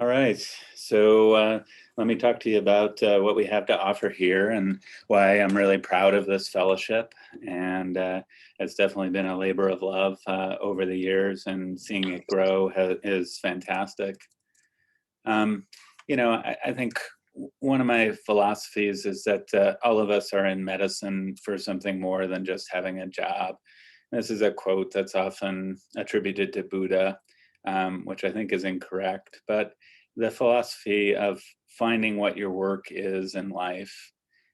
All right, so let me talk to you about what we have to offer here and why I'm really proud of this fellowship. And it's definitely been a labor of love over the years, and seeing it grow is fantastic. Um, I think one of my philosophies is that all of us are in medicine for something more than just having a job. This is a quote that's often attributed to Buddha, which I think is incorrect. But the philosophy of finding what your work is in life,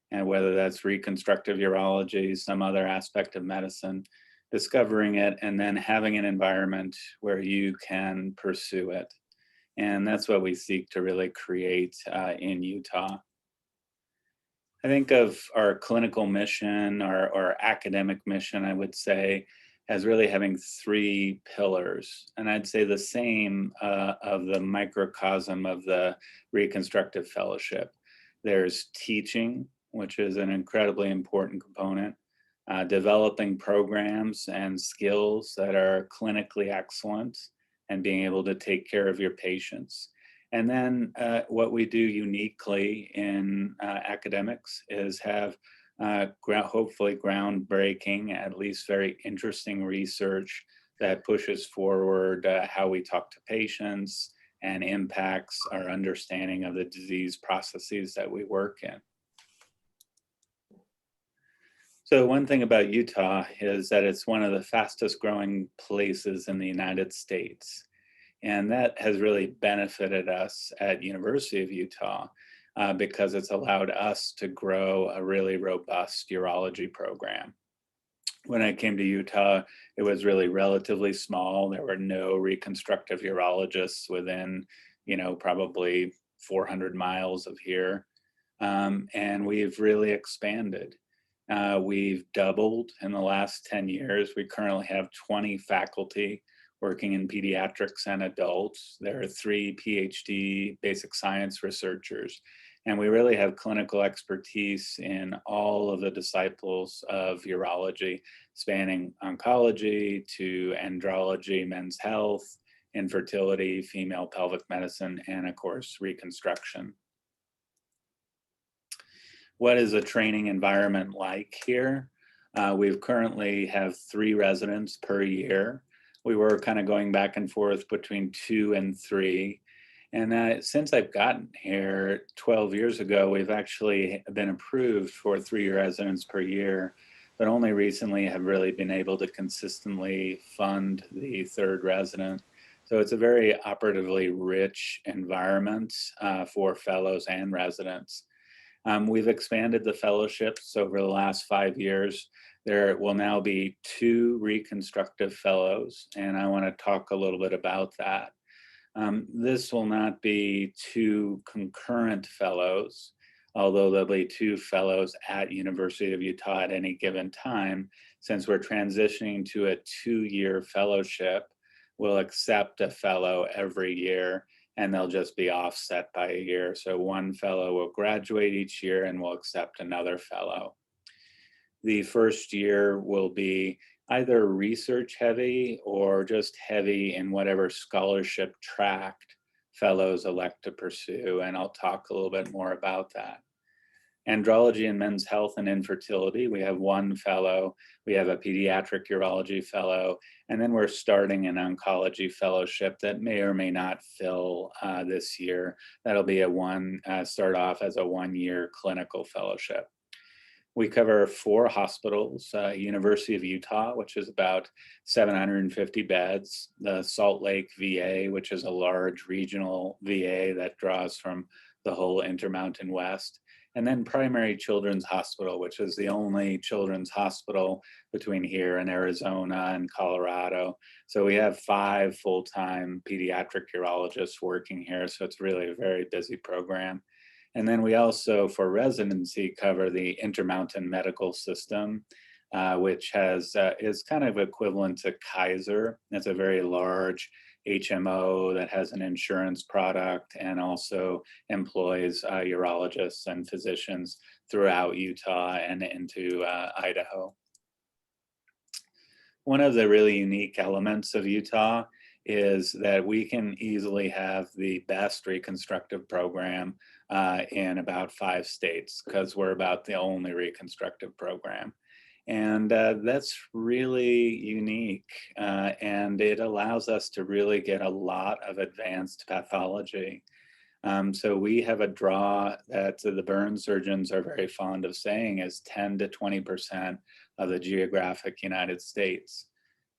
and whether that's reconstructive urology, some other aspect of medicine, discovering it, and then having an environment where you can pursue it. And that's what we seek to really create in Utah. I think of our clinical mission, our academic mission, I would say, as really having three pillars. And I'd say the same of the microcosm of the Reconstructive Fellowship. There's teaching, which is an incredibly important component, developing programs and skills that are clinically excellent, and being able to take care of your patients. And then what we do uniquely in academics is have hopefully groundbreaking, at least very interesting research that pushes forward how we talk to patients and impacts our understanding of the disease processes that we work in. So one thing about Utah is that it's one of the fastest growing places in the United States. And that has really benefited us at University of Utah because it's allowed us to grow a really robust urology program. When I came to Utah, it was really relatively small. There were no reconstructive urologists within, probably 400 miles of here. And we've really expanded. We've doubled in the last 10 years. We currently have 20 faculty working in pediatrics and adults. There are 3 PhD basic science researchers, and we really have clinical expertise in all of the disciples of urology, spanning oncology to andrology, men's health, infertility, female pelvic medicine, and of course, reconstruction. What is a training environment like here? We currently have 3 residents per year. We were kind of going back and forth between 2 and 3. And since I've gotten here 12 years ago, we've actually been approved for 3 residents per year, but only recently have really been able to consistently fund the 3rd resident. So it's a very operatively rich environment for fellows and residents. We've expanded the fellowships over the last 5 years. There will now be 2 reconstructive fellows, and I want to talk a little bit about that. This will not be 2 concurrent fellows, although there'll be 2 fellows at University of Utah at any given time. Since we're transitioning to a 2-year fellowship, we'll accept a fellow every year, and they'll just be offset by a year. So 1 fellow will graduate each year, and we'll accept another fellow. The first year will be either research heavy or just heavy in whatever scholarship track fellows elect to pursue, and I'll talk a little bit more about that. Andrology and men's health and infertility, we have 1 fellow, we have a pediatric urology fellow, and then we're starting an oncology fellowship that may or may not fill this year. That'll be start off as a 1-year clinical fellowship. We cover 4 hospitals, University of Utah, which is about 750 beds, the Salt Lake VA, which is a large regional VA that draws from the whole Intermountain West, and then Primary Children's Hospital, which is the only children's hospital between here and Arizona and Colorado. So we have 5 full-time pediatric urologists working here, so it's really a very busy program. And then we also, for residency, cover the Intermountain Medical System, which is kind of equivalent to Kaiser. It's a very large HMO that has an insurance product and also employs urologists and physicians throughout Utah and into Idaho. One of the really unique elements of Utah is that we can easily have the best reconstructive program in about 5 states, because we're about the only reconstructive program. And that's really unique. And it allows us to really get a lot of advanced pathology. So we have a draw that the burn surgeons are very fond of saying is 10 to 20% of the geographic United States.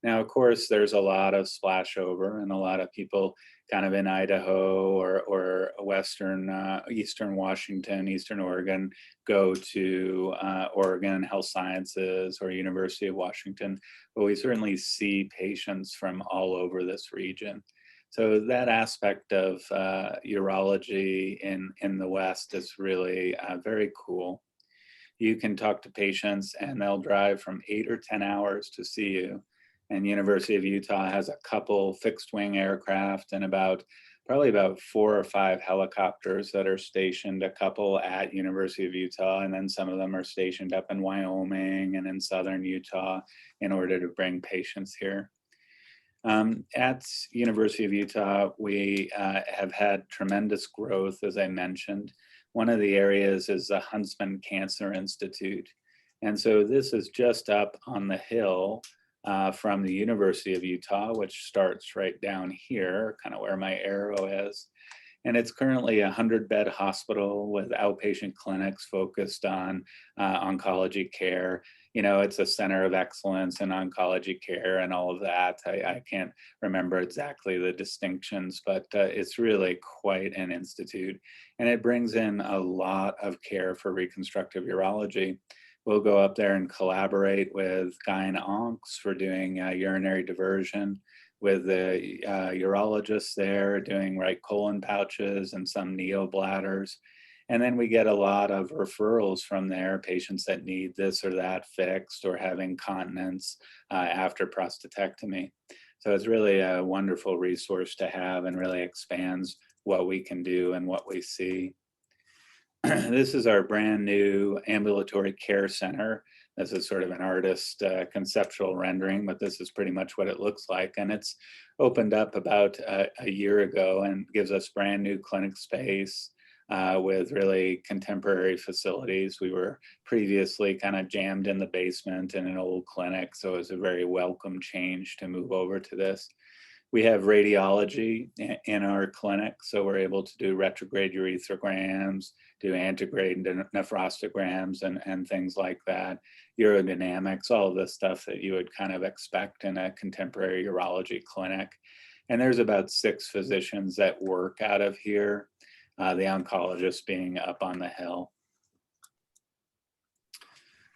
Now, of course, there's a lot of splashover, and a lot of people kind of in Idaho or Western, Eastern Washington, Eastern Oregon, go to Oregon Health Sciences or University of Washington, but we certainly see patients from all over this region. So that aspect of urology in the West is really very cool. You can talk to patients and they'll drive from 8 or 10 hours to see you. And University of Utah has a couple fixed wing aircraft and probably about 4 or 5 helicopters that are stationed, a couple at University of Utah, and then some of them are stationed up in Wyoming and in southern Utah in order to bring patients here. At University of Utah, we have had tremendous growth, as I mentioned. One of the areas is the Huntsman Cancer Institute. And so this is just up on the hill from the University of Utah, which starts right down here, kind of where my arrow is. And it's currently a 100-bed hospital with outpatient clinics focused on oncology care. You know, it's a center of excellence in oncology care and all of that. I can't remember exactly the distinctions, but it's really quite an institute. And it brings in a lot of care for reconstructive urology. We'll go up there and collaborate with gyn-oncs for doing urinary diversion, with the urologists there doing right colon pouches and some neobladders. And then we get a lot of referrals from there, patients that need this or that fixed or have incontinence after prostatectomy. So it's really a wonderful resource to have and really expands what we can do and what we see. This is our brand new ambulatory care center. This is sort of an artist conceptual rendering, but this is pretty much what it looks like. And it's opened up about a year ago and gives us brand new clinic space with really contemporary facilities. We were previously kind of jammed in the basement in an old clinic, so it was a very welcome change to move over to this. We have radiology in our clinic, so we're able to do retrograde urethrograms, do antegrade nephrostograms and things like that, urodynamics, all of the stuff that you would kind of expect in a contemporary urology clinic. And there's about 6 physicians that work out of here, the oncologist being up on the hill.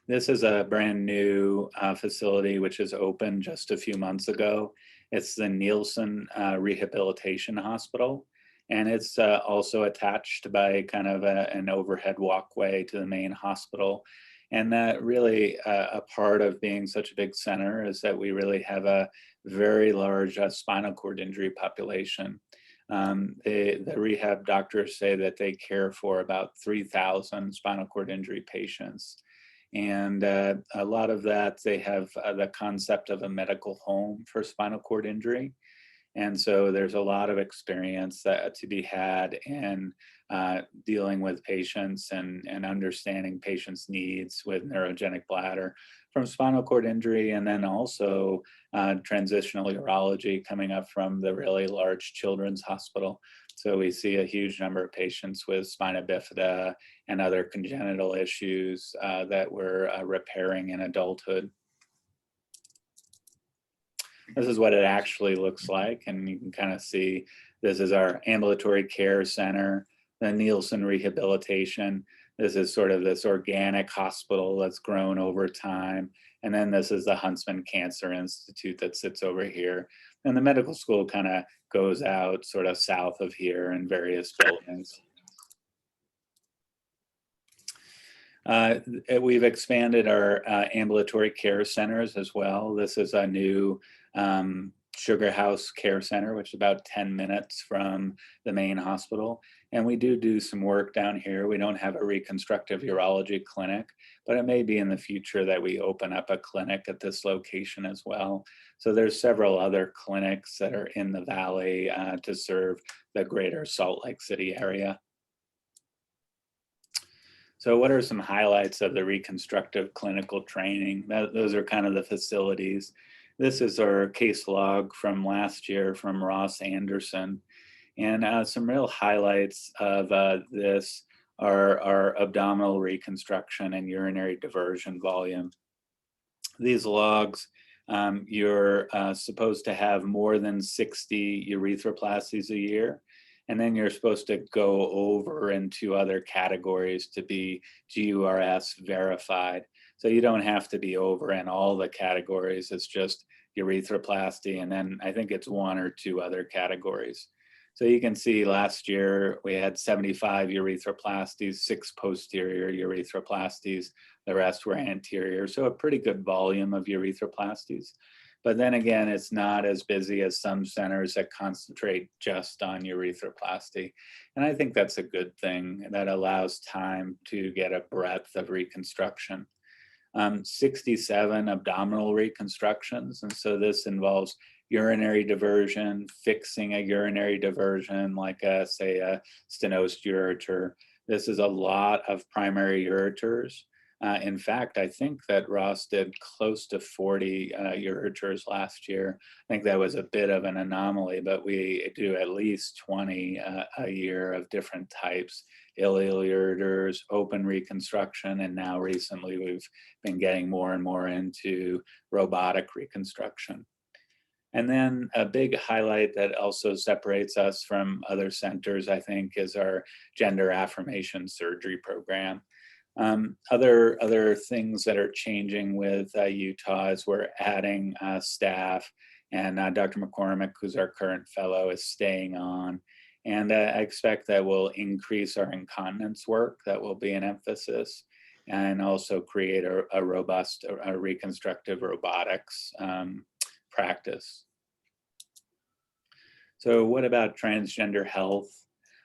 This is a brand new facility which is open just a few months ago. It's the Nielsen Rehabilitation Hospital, and it's also attached by kind of an overhead walkway to the main hospital. And that really a part of being such a big center is that we really have a very large spinal cord injury population. The rehab doctors say that they care for about 3,000 spinal cord injury patients. And a lot of that, they have the concept of a medical home for spinal cord injury. And so there's a lot of experience to be had in dealing with patients and understanding patients' needs with neurogenic bladder from spinal cord injury, and then also transitional urology coming up from the really large children's hospital. So we see a huge number of patients with spina bifida and other congenital issues that we're repairing in adulthood. This is what it actually looks like, and you can kind of see this is our ambulatory care center, the Nielsen Rehabilitation. This is sort of this organic hospital that's grown over time. And then this is the Huntsman Cancer Institute that sits over here. And the medical school kind of goes out sort of south of here in various buildings. We've expanded our ambulatory care centers as well. This is a new Sugar House Care Center, which is about 10 minutes from the main hospital. And we do some work down here. We don't have a reconstructive urology clinic, but it may be in the future that we open up a clinic at this location as well. So there's several other clinics that are in the valley to serve the greater Salt Lake City area. So what are some highlights of the reconstructive clinical training? Those are kind of the facilities. This is our case log from last year from Ross Anderson. And some real highlights of this are our abdominal reconstruction and urinary diversion volume. These logs, you're supposed to have more than 60 urethroplasties a year. And then you're supposed to go over into other categories to be GURS verified. So you don't have to be over in all the categories. It's just urethroplasty. And then I think it's one or two other categories. So you can see last year we had 75 urethroplasties, 6 posterior urethroplasties. The rest were anterior. So a pretty good volume of urethroplasties. But then again, it's not as busy as some centers that concentrate just on urethroplasty. And I think that's a good thing. That allows time to get a breadth of reconstruction. 67 abdominal reconstructions. And so this involves urinary diversion, fixing a urinary diversion, like say a stenosed ureter. This is a lot of primary ureters. In fact, I think that Ross did close to 40 ureters last year. I think that was a bit of an anomaly, but we do at least 20 a year of different types: ileal ureters, open reconstruction, and now recently we've been getting more and more into robotic reconstruction. And then a big highlight that also separates us from other centers, I think, is our gender affirmation surgery program. Other things that are changing with Utah is we're adding staff, and Dr. McCormick, who's our current fellow, is staying on. And I expect that will increase our incontinence work. That will be an emphasis, and also create a robust reconstructive robotics practice. So what about transgender health?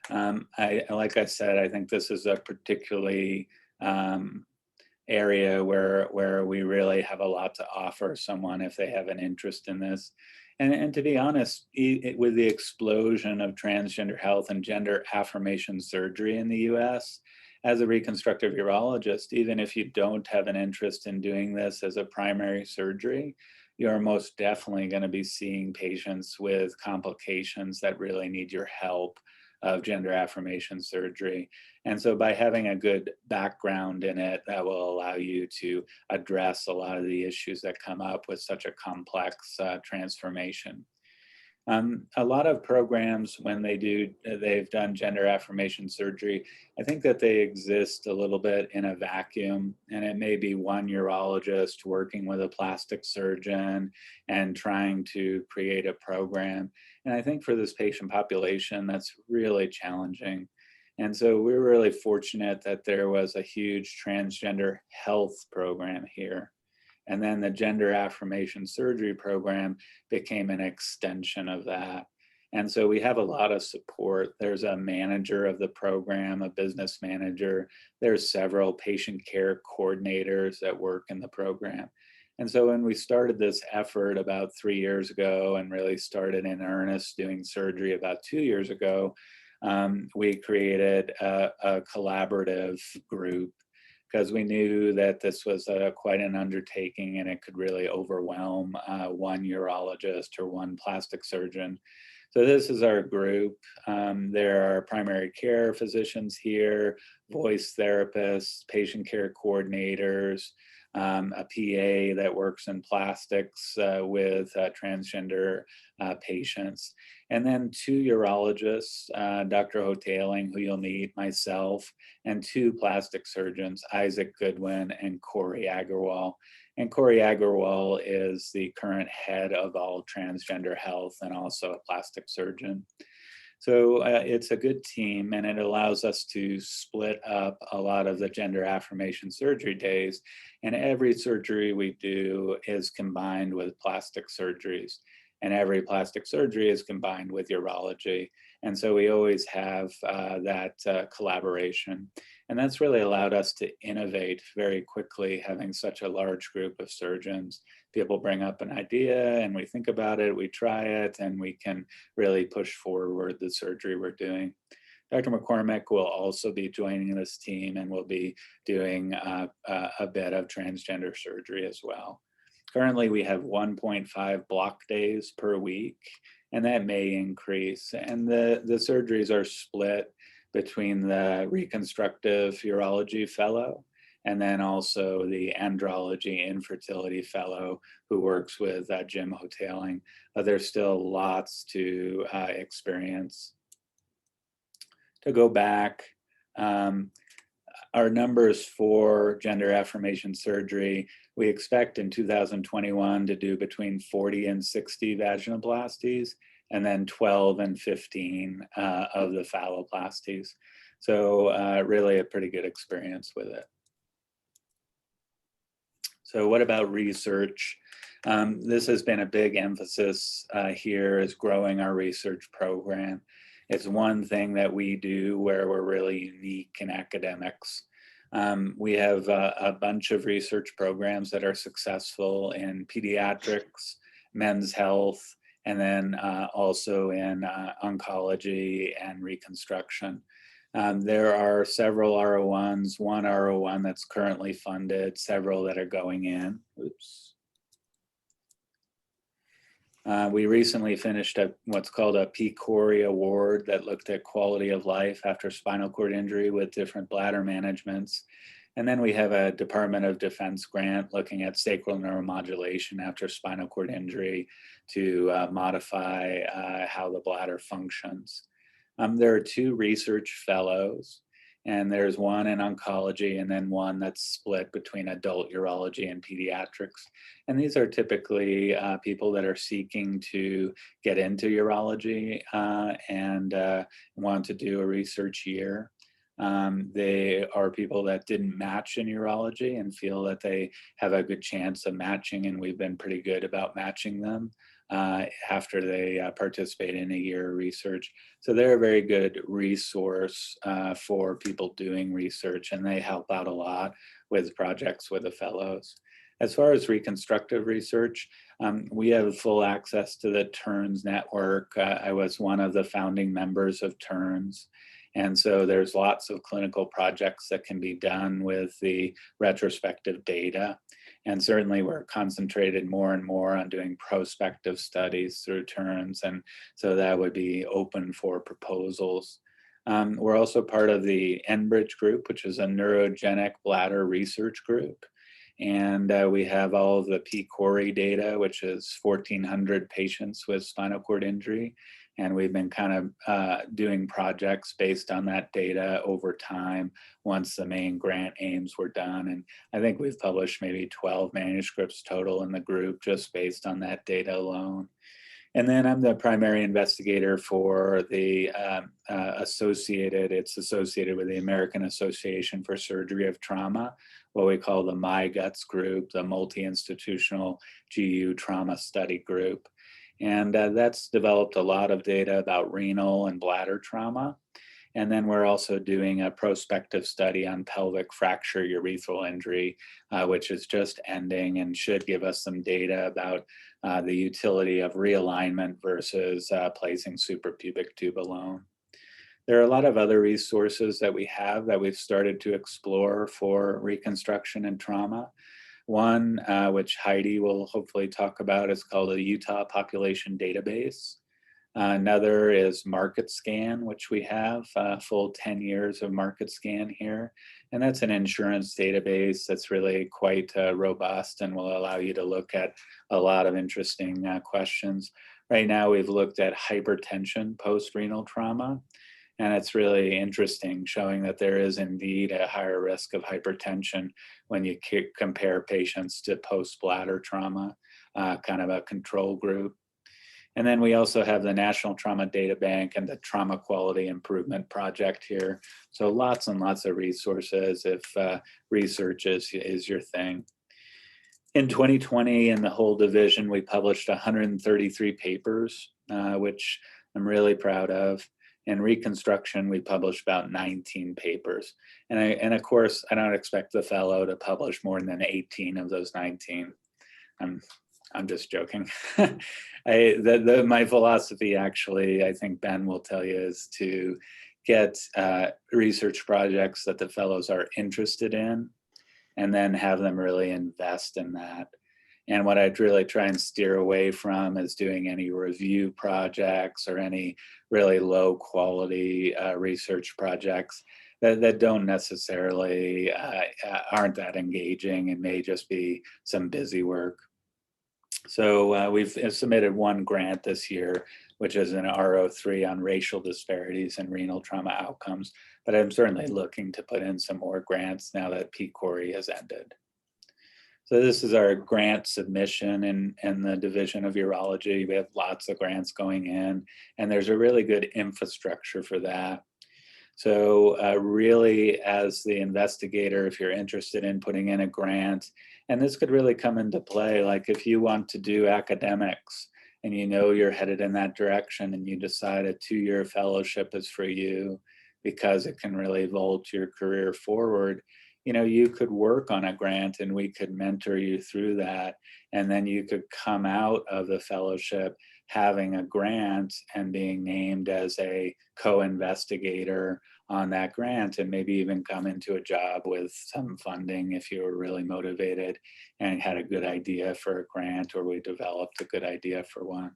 Like I said, I think this is a particularly area where we really have a lot to offer someone if they have an interest in this. And to be honest, with the explosion of transgender health and gender affirmation surgery in the US, as a reconstructive urologist, even if you don't have an interest in doing this as a primary surgery, you're most definitely going to be seeing patients with complications that really need your help of gender affirmation surgery. And so by having a good background in it, that will allow you to address a lot of the issues that come up with such a complex transformation. A lot of programs, when they've done gender affirmation surgery, I think that they exist a little bit in a vacuum, and it may be one urologist working with a plastic surgeon and trying to create a program. And I think for this patient population, that's really challenging. And so we're really fortunate that there was a huge transgender health program here. And then the gender affirmation surgery program became an extension of that. And so we have a lot of support. There's a manager of the program, a business manager. There's several patient care coordinators that work in the program. And so when we started this effort about 3 years ago and really started in earnest doing surgery about 2 years ago, we created a collaborative group, because we knew that this was quite an undertaking and it could really overwhelm one urologist or one plastic surgeon. So this is our group. There are primary care physicians here, voice therapists, patient care coordinators, a PA that works in plastics with transgender patients, and then 2 urologists, Dr. Hoteling, who you'll meet, myself, and 2 plastic surgeons, Isaac Goodwin and Corey Agarwal. And Corey Agarwal is the current head of all transgender health and also a plastic surgeon. So it's a good team, and it allows us to split up a lot of the gender affirmation surgery days. And every surgery we do is combined with plastic surgeries. and every plastic surgery is combined with urology. And so we always have that collaboration. And that's really allowed us to innovate very quickly, having such a large group of surgeons. People bring up an idea and we think about it, we try it, and we can really push forward the surgery we're doing. Dr. McCormick will also be joining this team and will be doing a bit of transgender surgery as well. Currently, we have 1.5 block days per week, and that may increase. And the surgeries are split between the reconstructive urology fellow and then also the andrology infertility fellow who works with Jim Hoteling. There's still lots to experience. To go back, our numbers for gender affirmation surgery, we expect in 2021 to do between 40 and 60 vaginoplasties, and then 12 and 15 of the phalloplasties. So really a pretty good experience with it. So what about research? This has been a big emphasis here, is growing our research program. It's one thing that we do where we're really unique in academics. We have a bunch of research programs that are successful in pediatrics, men's health, and then also in oncology and reconstruction. There are several R01s, one R01 that's currently funded, several that are going in. Oops. We recently finished what's called a PCORI award that looked at quality of life after spinal cord injury with different bladder managements. And then we have a Department of Defense grant looking at sacral neuromodulation after spinal cord injury to modify how the bladder functions. There are 2 research fellows, and there's one in oncology and then one that's split between adult urology and pediatrics. And these are typically people that are seeking to get into urology and want to do a research year. They are people that didn't match in urology and feel that they have a good chance of matching, and we've been pretty good about matching them after they participate in a year of research. So they're a very good resource for people doing research, and they help out a lot with projects with the fellows. As far as reconstructive research, we have full access to the TERNS network. I was one of the founding members of TERNS. And so there's lots of clinical projects that can be done with the retrospective data. And certainly we're concentrated more and more on doing prospective studies through TERNS. And so that would be open for proposals. We're also part of the Enbridge group, which is a neurogenic bladder research group. And we have all of the PCORI data, which is 1,400 patients with spinal cord injury. And we've been kind of doing projects based on that data over time once the main grant aims were done. And I think we've published maybe 12 manuscripts total in the group just based on that data alone. And then I'm the primary investigator for the it's associated with the American Association for Surgery of Trauma, what we call the MyGuts group, the multi-institutional GU trauma study group. And that's developed a lot of data about renal and bladder trauma. And then we're also doing a prospective study on pelvic fracture urethral injury, which is just ending and should give us some data about the utility of realignment versus placing suprapubic tube alone. There are a lot of other resources that we have that we've started to explore for reconstruction and trauma. One, which Heidi will hopefully talk about, is called the Utah Population Database. Another is MarketScan, which we have full 10 years of MarketScan here. And that's an insurance database that's really quite robust and will allow you to look at a lot of interesting questions. Right now, we've looked at hypertension post-renal trauma. And it's really interesting, showing that there is indeed a higher risk of hypertension when you compare patients to post-bladder trauma, kind of a control group. And then we also have the National Trauma Data Bank and the Trauma Quality Improvement Project here. So lots and lots of resources if research is your thing. In 2020, in the whole division, we published 133 papers, which I'm really proud of. In reconstruction, we published about 19 papers. And of course, I don't expect the fellow to publish more than 18 of those 19. I'm just joking. My philosophy, actually, I think Ben will tell you, is to get research projects that the fellows are interested in, and then have them really invest in that. And what I'd really try and steer away from is doing any review projects or any really low quality research projects that don't necessarily aren't that engaging and may just be some busy work. So we've submitted one grant this year, which is an RO3 on racial disparities and renal trauma outcomes. But I'm certainly looking to put in some more grants now that PCORI has ended. So this is our grant submission in the Division of Urology. We have lots of grants going in, and there's a really good infrastructure for that. So really, as the investigator, if you're interested in putting in a grant, and this could really come into play, like if you want to do academics and you know you're headed in that direction and you decide a 2-year fellowship is for you because it can really vault your career forward, you know, you could work on a grant and we could mentor you through that. And then you could come out of the fellowship having a grant and being named as a co-investigator on that grant, and maybe even come into a job with some funding if you were really motivated and had a good idea for a grant, or we developed a good idea for one.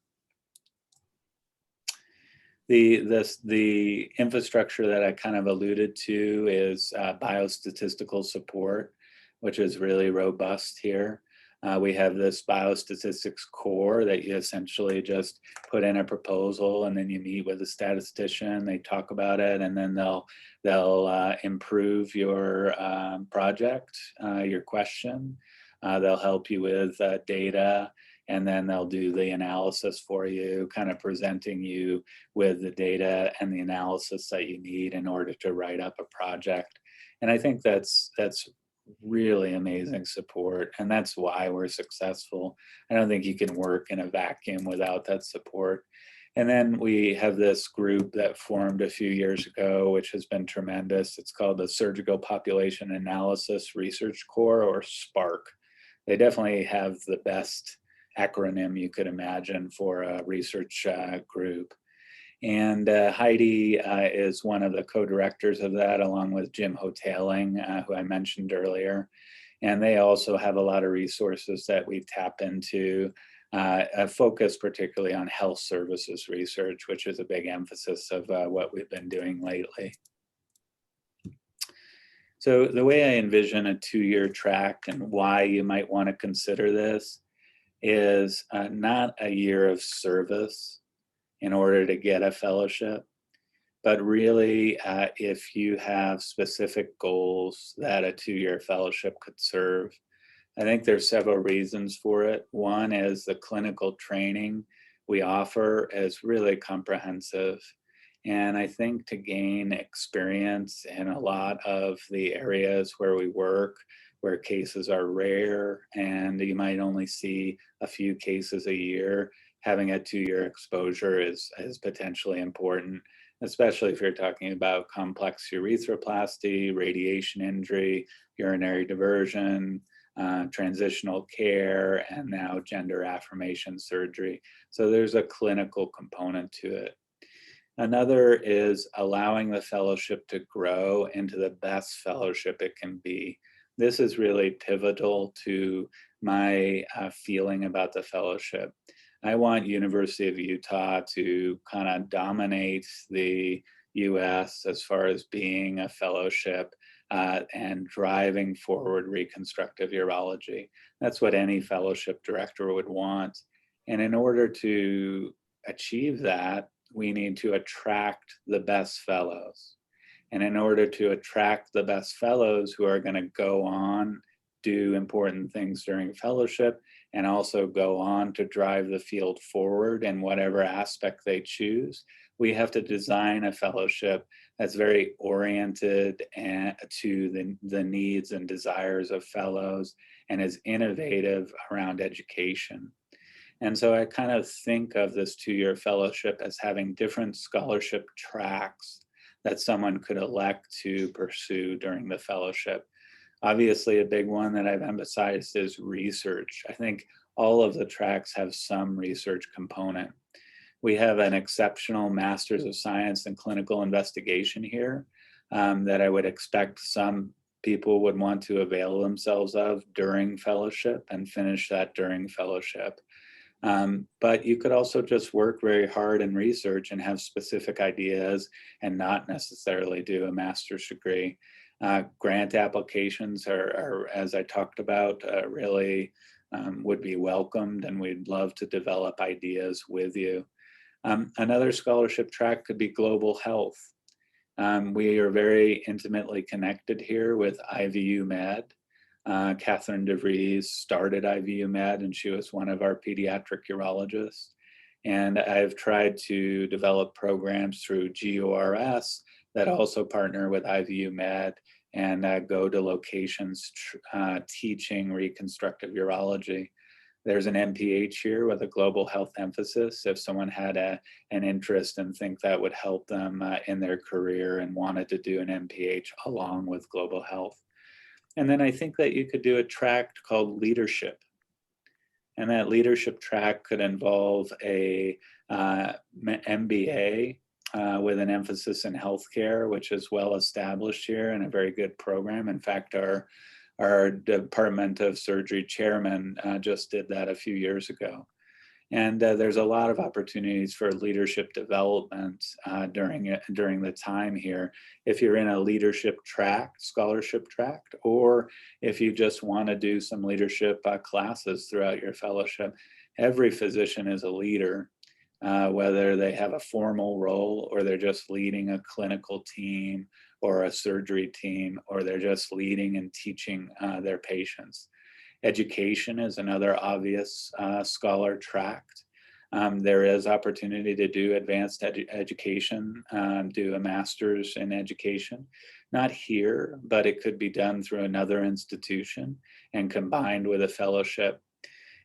The infrastructure that I kind of alluded to is biostatistical support, which is really robust here. We have this biostatistics core that you essentially just put in a proposal, and then you meet with a statistician, they talk about it, and then they'll improve your project, your question. They'll help you with data, and then they'll do the analysis for you, kind of presenting you with the data and the analysis that you need in order to write up a project. And I think that's really amazing support, and that's why we're successful. I don't think you can work in a vacuum without that support. And then we have this group that formed a few years ago, which has been tremendous. It's called the Surgical Population Analysis Research Corps, or SPARC. They definitely have the best acronym you could imagine for a research group. And Heidi is one of the co-directors of that, along with Jim Hoteling, who I mentioned earlier. And they also have a lot of resources that we tap into, a focus particularly on health services research, which is a big emphasis of what we've been doing lately. So the way I envision a 2-year track and why you might want to consider this is not a year of service in order to get a fellowship, but really if you have specific goals that a 2-year fellowship could serve. I think there's several reasons for it. One is the clinical training we offer is really comprehensive. And I think to gain experience in a lot of the areas where we work, where cases are rare and you might only see a few cases a year, having a 2-year exposure is potentially important, especially if you're talking about complex urethroplasty, radiation injury, urinary diversion, transitional care, and now gender affirmation surgery. So there's a clinical component to it. Another is allowing the fellowship to grow into the best fellowship it can be. This is really pivotal to my feeling about the fellowship. I want University of Utah to kind of dominate the US as far as being a fellowship and driving forward reconstructive urology. That's what any fellowship director would want. And in order to achieve that, we need to attract the best fellows. And in order to attract the best fellows who are going to go on, do important things during fellowship, and also go on to drive the field forward in whatever aspect they choose, we have to design a fellowship that's very oriented to the needs and desires of fellows and is innovative around education. And so I kind of think of this 2-year fellowship as having different scholarship tracks that someone could elect to pursue during the fellowship. Obviously, a big one that I've emphasized is research. I think all of the tracks have some research component. We have an exceptional Master's of Science in Clinical Investigation here that I would expect some people would want to avail themselves of during fellowship and finish that during fellowship. But you could also just work very hard in research and have specific ideas and not necessarily do a master's degree. Grant applications are, as I talked about, really would be welcomed, and we'd love to develop ideas with you. Another scholarship track could be global health. We are very intimately connected here with IVU Med. Catherine DeVries started IVU Med, and she was one of our pediatric urologists. And I've tried to develop programs through GURS that also partner with IVU Med and go to locations teaching reconstructive urology. There's an MPH here with a global health emphasis if someone had an interest and think that would help them in their career and wanted to do an MPH along with global health. And then I think that you could do a track called leadership. And that leadership track could involve a MBA with an emphasis in healthcare, which is well established here and a very good program. In fact, our Department of Surgery chairman just did that a few years ago. And there's a lot of opportunities for leadership development during the time here. If you're in a leadership track, scholarship track, or if you just want to do some leadership classes throughout your fellowship, every physician is a leader, whether they have a formal role or they're just leading a clinical team or a surgery team, or they're just leading and teaching their patients. Education is another obvious scholar tract. There is opportunity to do advanced education, do a master's in education. Not here, but it could be done through another institution and combined with a fellowship.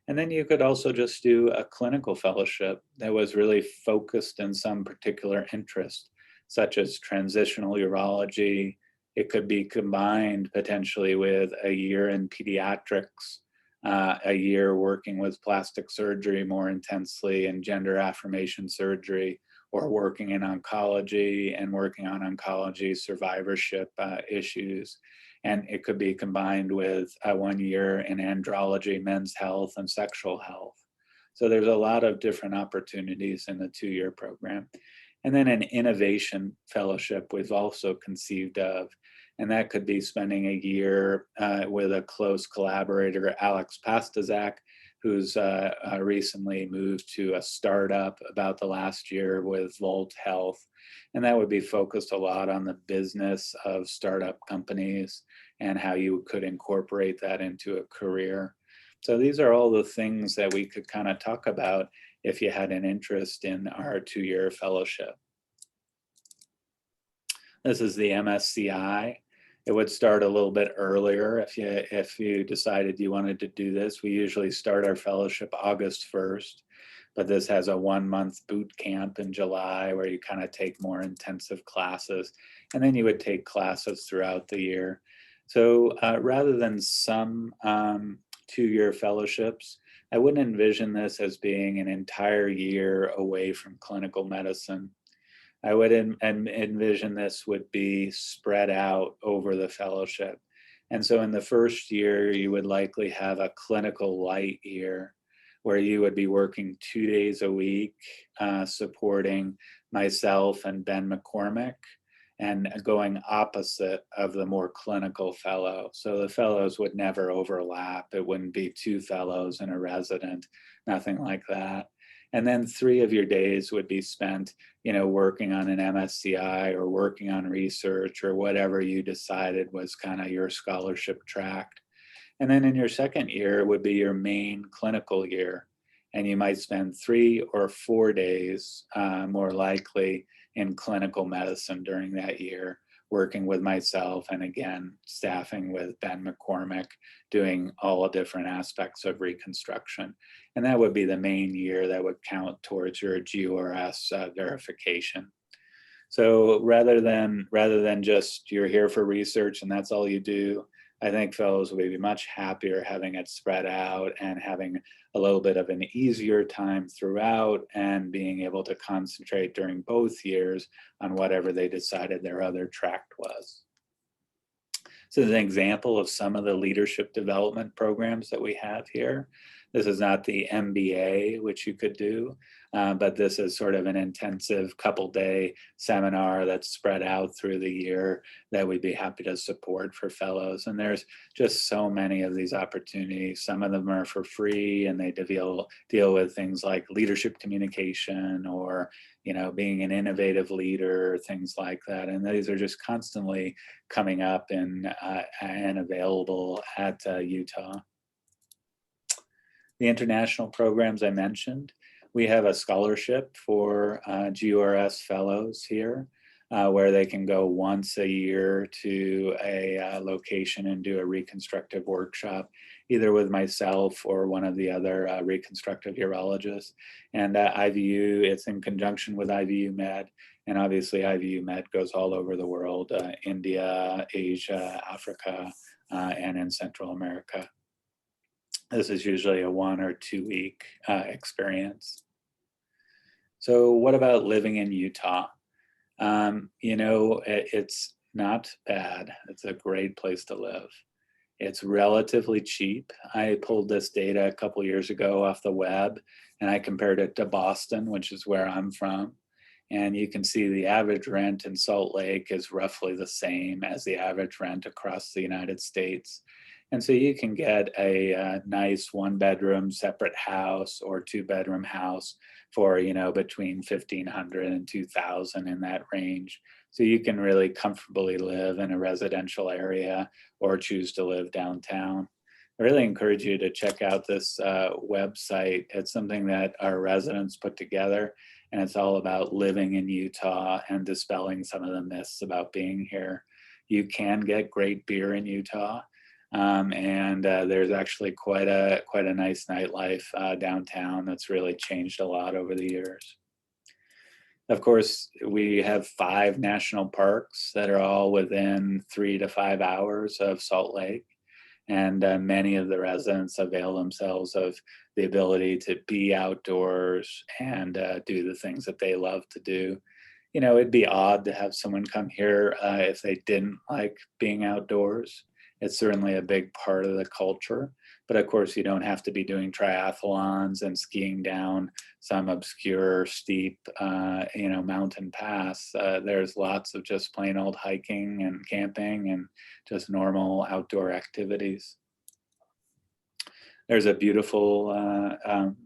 And then you could also just do a clinical fellowship that was really focused in some particular interest, such as transitional urology. It could be combined potentially with a year in pediatrics, a year working with plastic surgery more intensely and gender affirmation surgery, or working in oncology and working on oncology survivorship issues. And it could be combined with 1 year in andrology, men's health, and sexual health. So there's a lot of different opportunities in the 2-year program. And then an innovation fellowship we've also conceived of. And that could be spending a year with a close collaborator, Alex Pastazak, who's recently moved to a startup about the last year with Volt Health. And that would be focused a lot on the business of startup companies and how you could incorporate that into a career. So these are all the things that we could kind of talk about if you had an interest in our 2-year fellowship. This is the MSCI. It would start a little bit earlier if you decided you wanted to do this. We usually start our fellowship August 1st, but this has a 1-month boot camp in July where you kind of take more intensive classes, and then you would take classes throughout the year. So rather than some 2-year fellowships, I wouldn't envision this as being an entire year away from clinical medicine. I would envision this would be spread out over the fellowship. And so in the first year, you would likely have a clinical light year where you would be working 2 days a week, supporting myself and Ben McCormick, and going opposite of the more clinical fellow. So the fellows would never overlap. It wouldn't be 2 fellows and a resident, nothing like that. And then 3 of your days would be spent, working on an MSCI or working on research or whatever you decided was kind of your scholarship track. And then in your second year would be your main clinical year. And you might spend 3 or 4 days, more likely, in clinical medicine during that year, working with myself and again, staffing with Ben McCormick, doing all different aspects of reconstruction. And that would be the main year that would count towards your GURS verification. So rather than just you're here for research and that's all you do, I think fellows will be much happier having it spread out and having a little bit of an easier time throughout and being able to concentrate during both years on whatever they decided their other track was. So as an example of some of the leadership development programs that we have here. This is not the MBA, which you could do, but this is sort of an intensive couple-day seminar that's spread out through the year that we'd be happy to support for fellows. And there's just so many of these opportunities. Some of them are for free, and they deal with things like leadership communication or being an innovative leader, things like that. And these are just constantly coming up and available at Utah. The international programs I mentioned, we have a scholarship for GURS fellows here, where they can go once a year to a location and do a reconstructive workshop, either with myself or one of the other reconstructive urologists. And IVU, it's in conjunction with IVU Med, and obviously IVU Med goes all over the world, India, Asia, Africa, and in Central America. This is usually a 1 or 2 week experience. So what about living in Utah? It's not bad. It's a great place to live. It's relatively cheap. I pulled this data a couple years ago off the web, and I compared it to Boston, which is where I'm from. And you can see the average rent in Salt Lake is roughly the same as the average rent across the United States. And so you can get a nice 1-bedroom separate house or 2-bedroom house for, between $1,500 and $2,000 in that range. So you can really comfortably live in a residential area or choose to live downtown. I really encourage you to check out this website. It's something that our residents put together, and it's all about living in Utah and dispelling some of the myths about being here. You can get great beer in Utah. And there's actually quite a nice nightlife downtown that's really changed a lot over the years. Of course, we have 5 national parks that are all within 3 to 5 hours of Salt Lake. And many of the residents avail themselves of the ability to be outdoors and do the things that they love to do. It'd be odd to have someone come here if they didn't like being outdoors. It's certainly a big part of the culture, but of course you don't have to be doing triathlons and skiing down some obscure, steep, mountain pass. There's lots of just plain old hiking and camping and just normal outdoor activities. There's a beautiful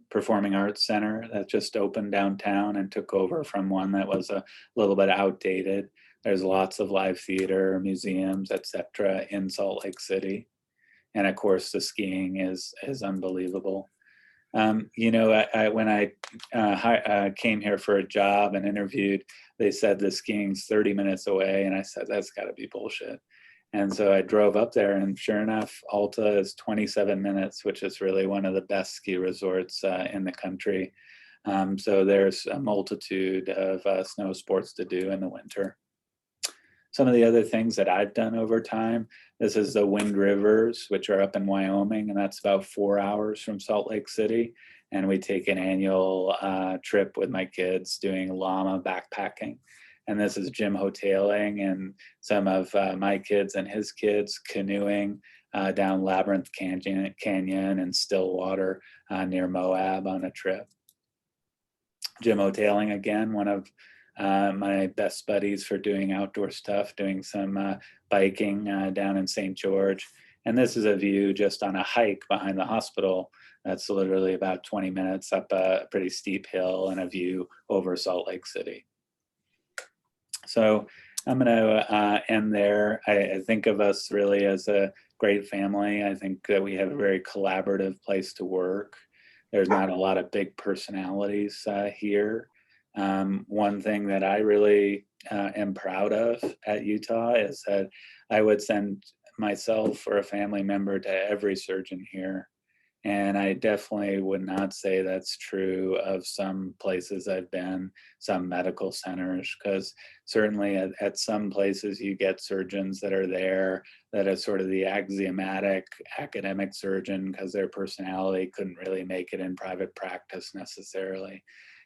performing arts center that just opened downtown and took over from one that was a little bit outdated. There's lots of live theater, museums, etc. in Salt Lake City. And of course, the skiing is unbelievable. When I came here for a job and interviewed, they said the skiing's 30 minutes away. And I said, that's gotta be bullshit. And so I drove up there, and sure enough, Alta is 27 minutes, which is really one of the best ski resorts in the country. So there's a multitude of snow sports to do in the winter. Some of the other things that I've done over time, this is the Wind Rivers, which are up in Wyoming, and that's about 4 hours from Salt Lake City. And we take an annual trip with my kids doing llama backpacking. And this is Jim Hoteling and some of my kids and his kids canoeing down Labyrinth Canyon and Stillwater near Moab on a trip. Jim Hoteling, again, one of my best buddies for doing outdoor stuff, doing some biking down in St. George. And this is a view just on a hike behind the hospital. That's literally about 20 minutes up a pretty steep hill and a view over Salt Lake City. So I'm going to end there. I think of us really as a great family. I think that we have a very collaborative place to work. There's not a lot of big personalities here. One thing that I really am proud of at Utah is that I would send myself or a family member to every surgeon here. And I definitely would not say that's true of some places I've been, some medical centers, because certainly at some places you get surgeons that are there that are sort of the axiomatic academic surgeon because their personality couldn't really make it in private practice necessarily.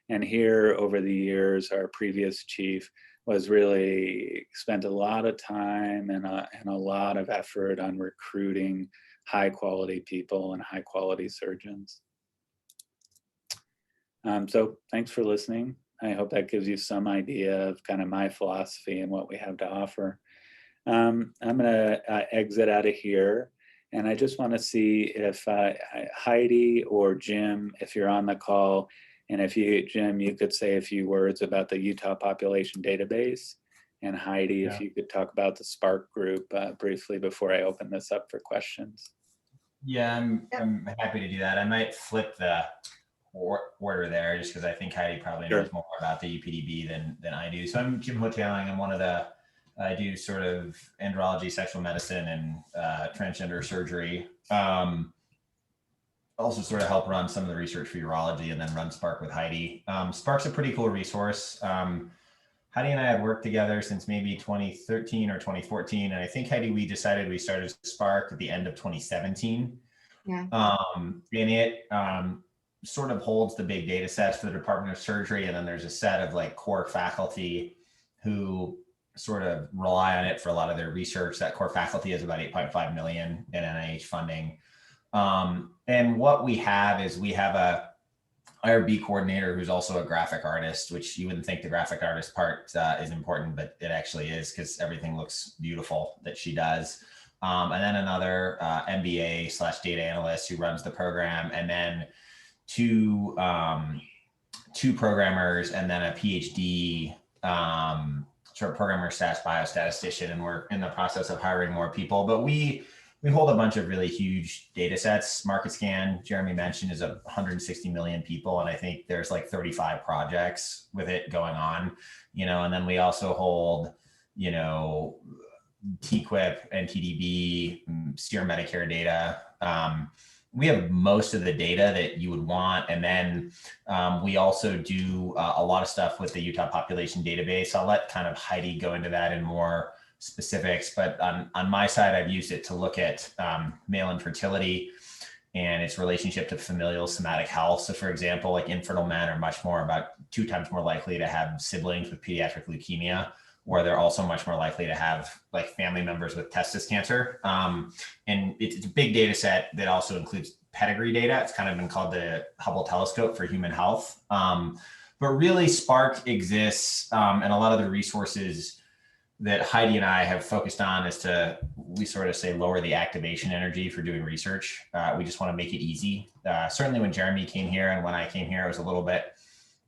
And here over the years, our previous chief was really spent a lot of time and a lot of effort on recruiting high quality people and high quality surgeons. So thanks for listening. I hope that gives you some idea of kind of my philosophy and what we have to offer. I'm gonna exit out of here, and I just wanna see if Heidi or Jim, if you're on the call, and if you, Jim, you could say a few words about the Utah Population Database, and Heidi, if you could talk about the Spark group briefly before I open this up for questions. Yeah, I'm happy to do that. I might flip the order there just because I think Heidi probably knows more about the UPDB than I do. So I'm Jim Hoteling. I'm one of the, I do sort of andrology, sexual medicine, and transgender surgery. Also sort of help run some of the research for urology and then run Spark with Heidi. Spark's a pretty cool resource. Heidi and I have worked together since maybe 2013 or 2014. And I think, Heidi, we decided we started Spark at the end of 2017. Yeah. And it sort of holds the big data sets for the Department of Surgery. And then there's a set of like core faculty who sort of rely on it for a lot of their research. That core faculty is about 8.5 million in NIH funding. And what we have is we have a IRB coordinator who's also a graphic artist, which you wouldn't think the graphic artist part is important, but it actually is because everything looks beautiful that she does. And then another MBA/data analyst who runs the program, and then two programmers, and then a PhD sort of programmer / biostatistician. And we're in the process of hiring more people, but we hold a bunch of really huge data sets. MarketScan, Jeremy mentioned, is 160 million people. And I think there's like 35 projects with it going on, and then we also hold, TQIP and TDB, serum Medicare data. We have most of the data that you would want. And then we also do a lot of stuff with the Utah Population Database. I'll let kind of Heidi go into that in more specifics, but on my side, I've used it to look at male infertility and its relationship to familial somatic health. So for example, like infertile men are about 2 times more likely to have siblings with pediatric leukemia, or they're also much more likely to have like family members with testis cancer. And it's a big data set that also includes pedigree data. It's kind of been called the Hubble telescope for human health. But really Spark exists, and a lot of the resources that Heidi and I have focused on is we sort of say lower the activation energy for doing research. We just want to make it easy. Certainly when Jeremy came here and when I came here, it was a little bit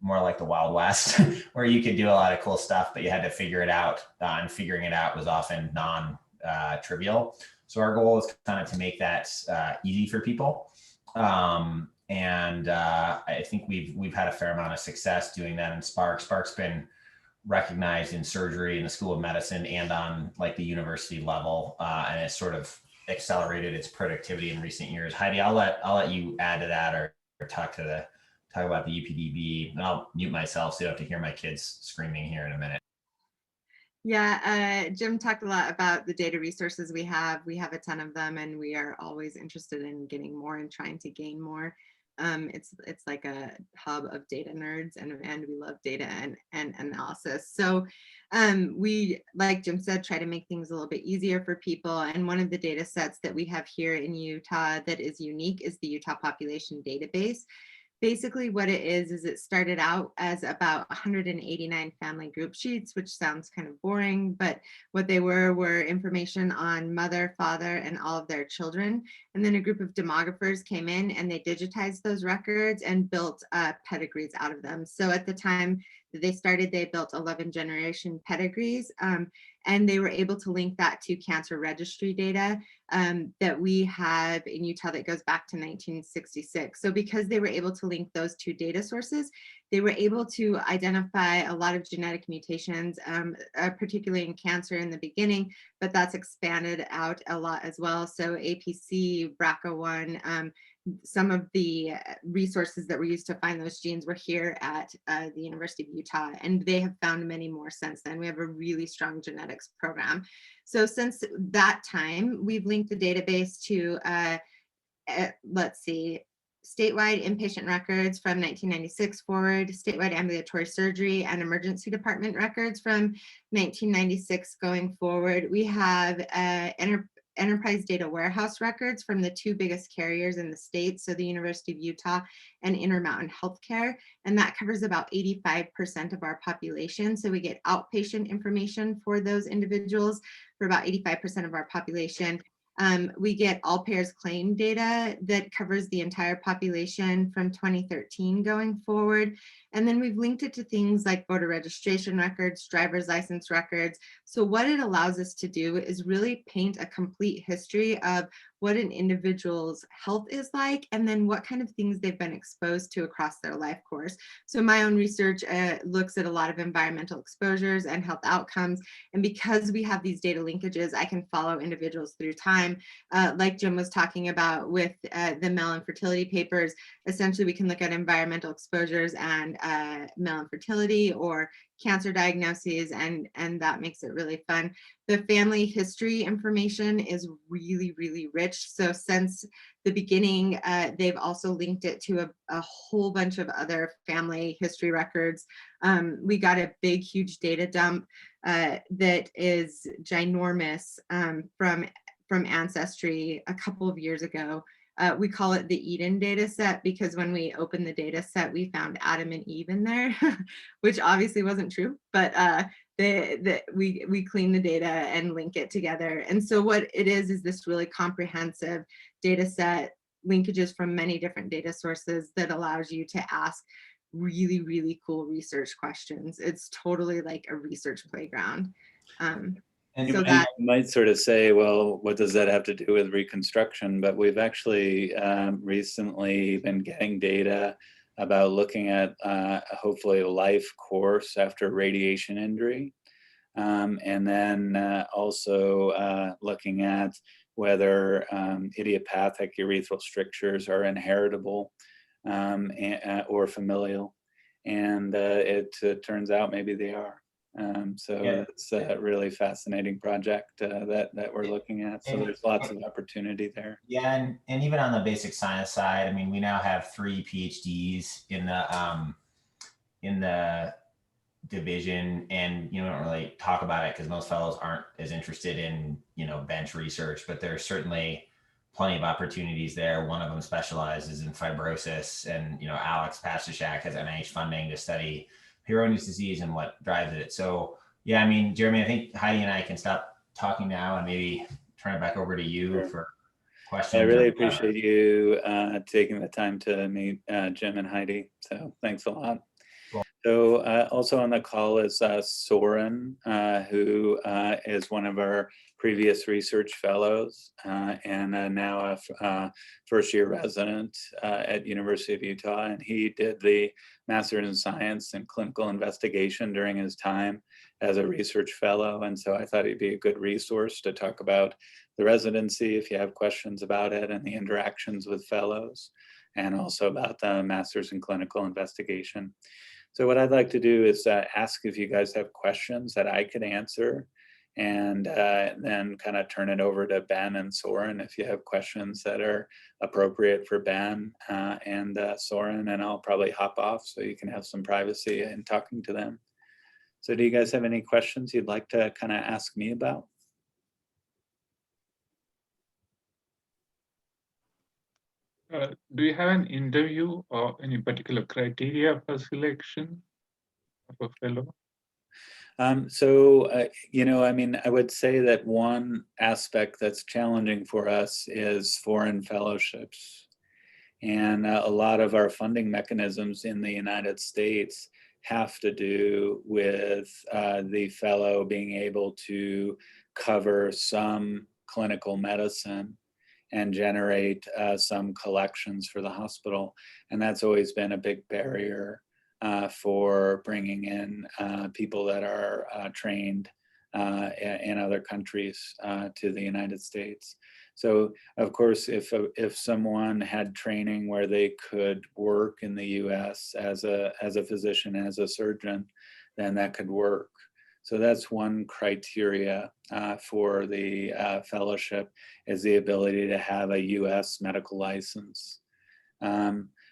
more like the Wild West where you could do a lot of cool stuff, but you had to figure it out. And figuring it out was often non-trivial. So our goal is kind of to make that easy for people. And I think we've had a fair amount of success doing that in Spark. Spark's been recognized in surgery in the School of Medicine and on like the university level, and it's sort of accelerated its productivity in recent years. Heidi, I'll let you add to that or talk about the UPDB, and I'll mute myself so you don't have to hear my kids screaming here in a minute. Yeah, Jim talked a lot about the data resources we have. We have a ton of them, and we are always interested in getting more and trying to gain more. It's like a hub of data nerds, and we love data and analysis. So we, like Jim said, try to make things a little bit easier for people. And one of the data sets that we have here in Utah that is unique is the Utah Population Database. Basically what it is it started out as about 189 family group sheets, which sounds kind of boring, but what they were information on mother, father, and all of their children. And then a group of demographers came in and they digitized those records and built pedigrees out of them. So at the time, that they started. They built 11 generation pedigrees, and they were able to link that to cancer registry data that we have in Utah that goes back to 1966. So because they were able to link those two data sources, they were able to identify a lot of genetic mutations, particularly in cancer in the beginning, but that's expanded out a lot as well. So APC, BRCA1, some of the resources that were used to find those genes were here at the University of Utah, and they have found many more since then. We have a really strong genetics program. So since that time, we've linked the database to, let's see, statewide inpatient records from 1996 forward, statewide ambulatory surgery and emergency department records from 1996 going forward. We have enterprise data warehouse records from the two biggest carriers in the state, so the University of Utah and Intermountain Healthcare, and that covers about 85% of our population. So we get outpatient information for those individuals for about 85% of our population. We get all payers claim data that covers the entire population from 2013 going forward. And then we've linked it to things like voter registration records, driver's license records. So what it allows us to do is really paint a complete history of what an individual's health is like, and then what kind of things they've been exposed to across their life course. So my own research looks at a lot of environmental exposures and health outcomes. And because we have these data linkages, I can follow individuals through time. Like Jim was talking about with the male infertility papers, essentially we can look at environmental exposures and male infertility or cancer diagnoses, and that makes it really fun. The family history information is really, really rich. So since the beginning, they've also linked it to a whole bunch of other family history records. We got a big, huge data dump that is ginormous from Ancestry a couple of years ago. We call it the Eden data set because when we opened the data set, we found Adam and Eve in there, which obviously wasn't true, but we clean the data and link it together. And so what it is this really comprehensive data set, linkages from many different data sources that allows you to ask really, really cool research questions. It's totally like a research playground. And so you might sort of say, well, what does that have to do with reconstruction? But we've actually recently been getting data about looking at hopefully a life course after radiation injury. And then also looking at whether idiopathic urethral strictures are inheritable or familial. And it turns out maybe they are. So yeah, it's a really fascinating project that we're looking at. So there's lots of opportunity there. Yeah, and even on the basic science side, I mean, we now have 3 PhDs in the division, and we don't really talk about it because most fellows aren't as interested in bench research, but there's certainly plenty of opportunities there. One of them specializes in fibrosis, and Alex Pastashak has NIH funding to study Peyronie's disease and what drives it. So yeah, I mean, Jeremy, I think Heidi and I can stop talking now and maybe turn it back over to you for questions. I really appreciate you taking the time to meet Jim and Heidi. So thanks a lot. Cool. So also on the call is Soren, who is one of our previous research fellows and now a first-year resident at University of Utah. And he did the Master's in Science and Clinical Investigation during his time as a research fellow. And so I thought he'd be a good resource to talk about the residency if you have questions about it and the interactions with fellows, and also about the Master's in Clinical Investigation. So what I'd like to do is ask if you guys have questions that I could answer, and then kind of turn it over to Ben and Soren if you have questions that are appropriate for Ben and Soren, and I'll probably hop off so you can have some privacy in talking to them. So do you guys have any questions you'd like to kind of ask me about? Do you have an interview or any particular criteria for selection of a fellow? I mean, I would say that one aspect that's challenging for us is foreign fellowships. And a lot of our funding mechanisms in the United States have to do with the fellow being able to cover some clinical medicine and generate some collections for the hospital. And that's always been a big barrier for bringing in people that are trained in other countries to the United States. So of course, if someone had training where they could work in the US as a physician, as a surgeon, then that could work. So that's one criteria for the fellowship, is the ability to have a US medical license.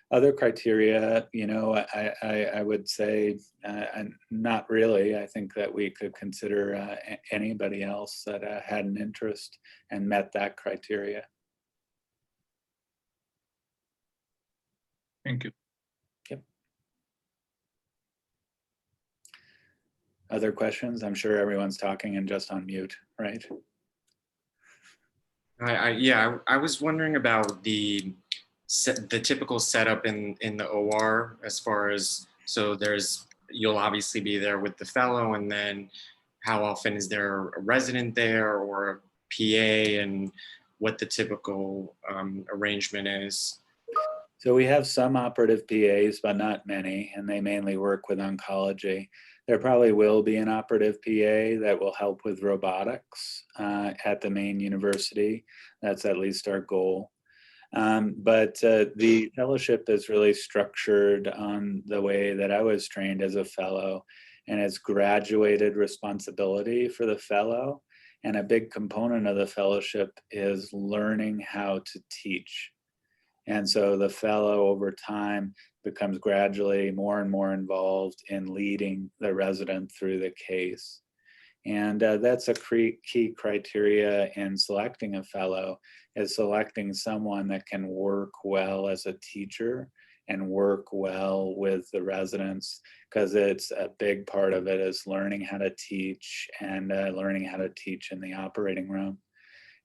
Other criteria, you know, I would say not really. I think that we could consider anybody else that had an interest and met that criteria. Thank you. Yep. Other questions? I'm sure everyone's talking and just on mute, right? Yeah, I was wondering about the typical setup in the OR, as far as, so you'll obviously be there with the fellow, and then how often is there a resident there or a PA, and what the typical arrangement is? So we have some operative PAs, but not many, and they mainly work with oncology. There probably will be an operative PA that will help with robotics at the main university. That's at least our goal. But the fellowship is really structured on the way that I was trained as a fellow, and it's graduated responsibility for the fellow. And a big component of the fellowship is learning how to teach. And so the fellow over time becomes gradually more and more involved in leading the resident through the case. And that's a key criteria in selecting a fellow, is selecting someone that can work well as a teacher and work well with the residents, because it's a big part of it is learning how to teach and learning how to teach in the operating room.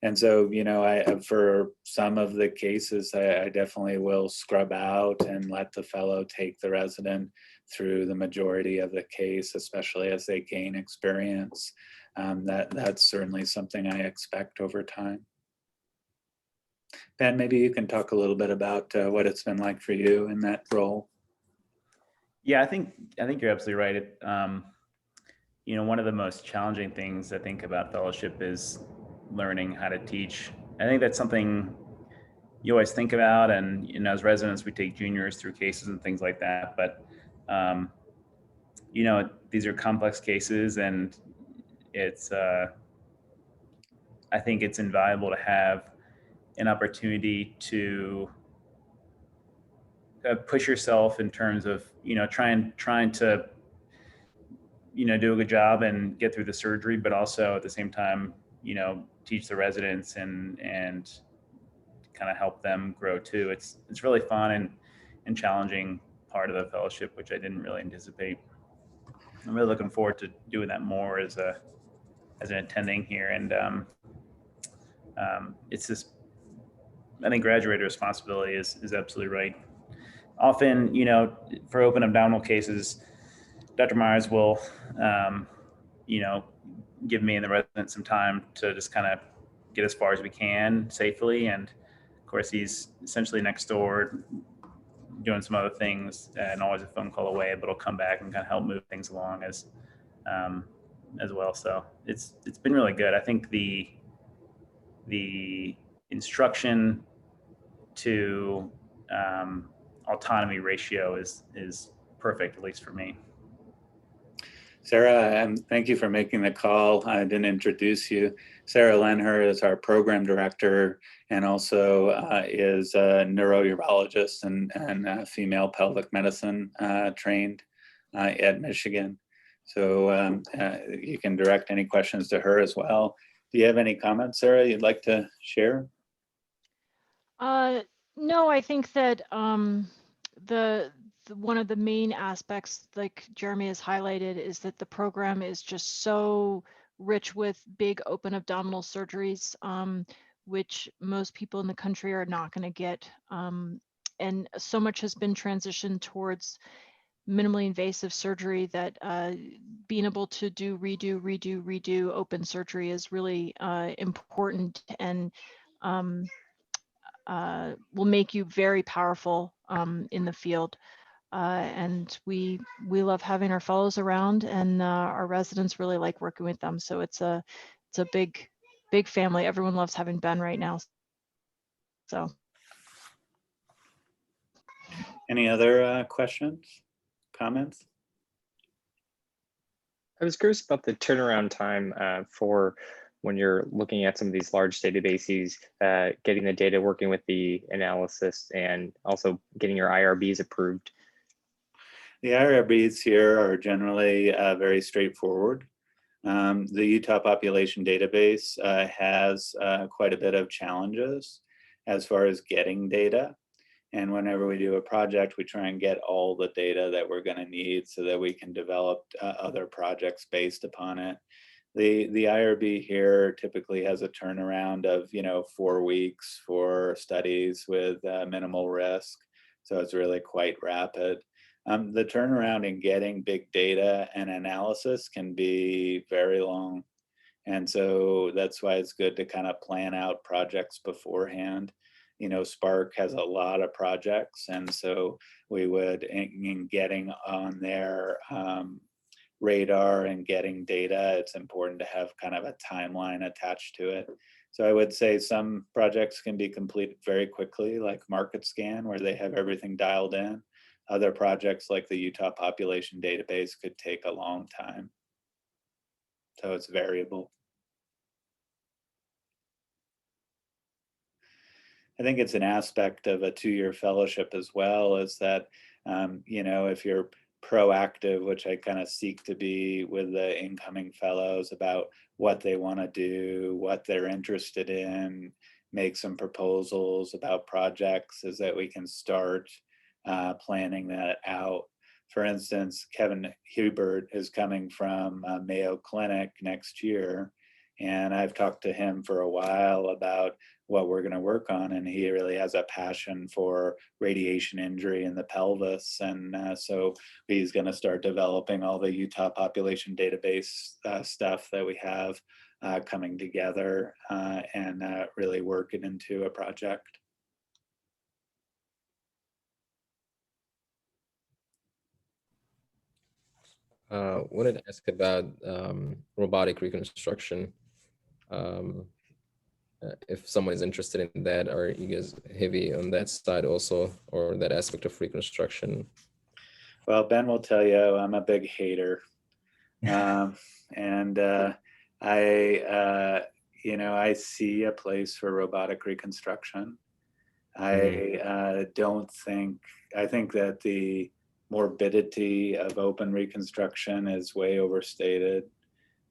And so, you know, for some of the cases, I definitely will scrub out and let the fellow take the resident through the majority of the case, especially as they gain experience. That's certainly something I expect over time. Ben, maybe you can talk a little bit about what it's been like for you in that role. Yeah, I think you're absolutely right. You know, one of the most challenging things I think about fellowship is learning how to teach. I think that's something you always think about, and you know, as residents, we take juniors through cases and things like that. But you know, these are complex cases, and it's I think it's invaluable to have an opportunity to push yourself in terms of, you know, trying to, you know, do a good job and get through the surgery, but also at the same time, you know, teach the residents and kind of help them grow too. It's really fun and challenging part of the fellowship, which I didn't really anticipate. I'm really looking forward to doing that more as an attending here. And it's just, I think graduated responsibility is absolutely right. Often, you know, for open abdominal cases, Dr. Myers will, you know, give me and the resident some time to just kind of get as far as we can safely. And of course, he's essentially next door doing some other things and always a phone call away, but he'll come back and kind of help move things along as well. So it's been really good. I think the instruction to autonomy ratio is perfect, at least for me. Sarah, thank you for making the call. I didn't introduce you. Sarah Lenher is our program director and also is a neurourologist and female pelvic medicine trained at Michigan. So you can direct any questions to her as well. Do you have any comments, Sarah, you'd like to share? No, I think that one of the main aspects, like Jeremy has highlighted, is that the program is just so rich with big open abdominal surgeries, which most people in the country are not going to get. And so much has been transitioned towards minimally invasive surgery, that being able to do redo open surgery is really important, and will make you very powerful in the field. And we love having our fellows around, and our residents really like working with them. So it's a big family. Everyone loves having Ben right now. So Any other questions, comments? I was curious about the turnaround time for when you're looking at some of these large databases, getting the data, working with the analysis, and also getting your IRBs approved. The IRBs here are generally very straightforward. The Utah Population Database has quite a bit of challenges as far as getting data. And whenever we do a project, we try and get all the data that we're going to need so that we can develop other projects based upon it. The IRB here typically has a turnaround of 4 weeks for studies with minimal risk. So it's really quite rapid. The turnaround in getting big data and analysis can be very long. And so that's why it's good to kind of plan out projects beforehand. Spark has a lot of projects, and so we would, in getting on their radar and getting data, it's important to have kind of a timeline attached to it. So I would say some projects can be completed very quickly, like Market Scan, where they have everything dialed in. Other projects like the Utah Population Database could take a long time. So it's variable. I think it's an aspect of a 2-year fellowship as well, is that, if you're proactive, which I kind of seek to be with the incoming fellows, about what they want to do, what they're interested in, make some proposals about projects, is that we can start planning that out. For instance, Kevin Hubert is coming from Mayo Clinic next year, and I've talked to him for a while about what we're going to work on, and he really has a passion for radiation injury in the pelvis, and so he's going to start developing all the Utah Population Database stuff that we have coming together, and really work it into a project. Wanted to ask about robotic reconstruction. If someone is interested in that, are you guys heavy on that side also, or that aspect of reconstruction? Well, Ben will tell you I'm a big hater, and I see a place for robotic reconstruction. I think that the morbidity of open reconstruction is way overstated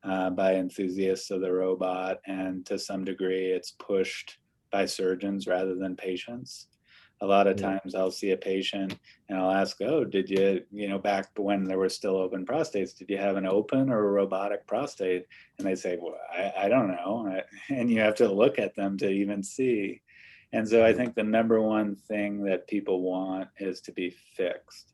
by enthusiasts of the robot, and to some degree it's pushed by surgeons rather than patients. A lot of times I'll see a patient and I'll ask, oh, did you, back when there were still open prostates, did you have an open or a robotic prostate? And they say, well, I don't know. And you have to look at them to even see. And so I think the number one thing that people want is to be fixed.